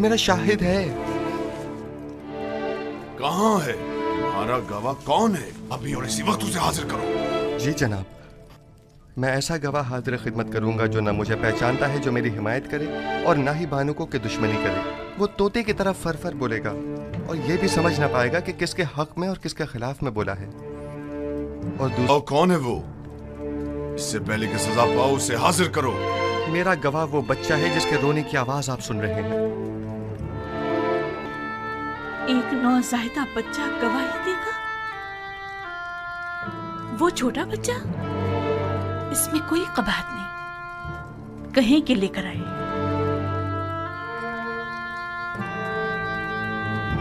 मेरा शाहिद है। कहाँ है तुम्हारा गवाह? कौन है? अभी और इसी वक्त उसे हाजिर करो। जी जनाब, मैं ऐसा गवाह हाजिर खिदमत करूंगा जो ना मुझे पहचानता है, जो मेरी हिमायत करे, और ना ही बानुकों की दुश्मनी करे। वो तोते की तरह फर फर बोलेगा और ये भी समझ ना पाएगा कि किसके हक में और किसके खिलाफ में बोला है। और कौन है वो? इससे पहले कि सजा पाओ उसे हाजिर करो। मेरा गवाह वो बच्चा है जिसके रोने की आवाज आप सुन रहे हैं। एक नौज़ायदा बच्चा गवाही देगा? वो छोटा बच्चा? इसमें कोई कबाहत नहीं, कहीं के लेकर आए।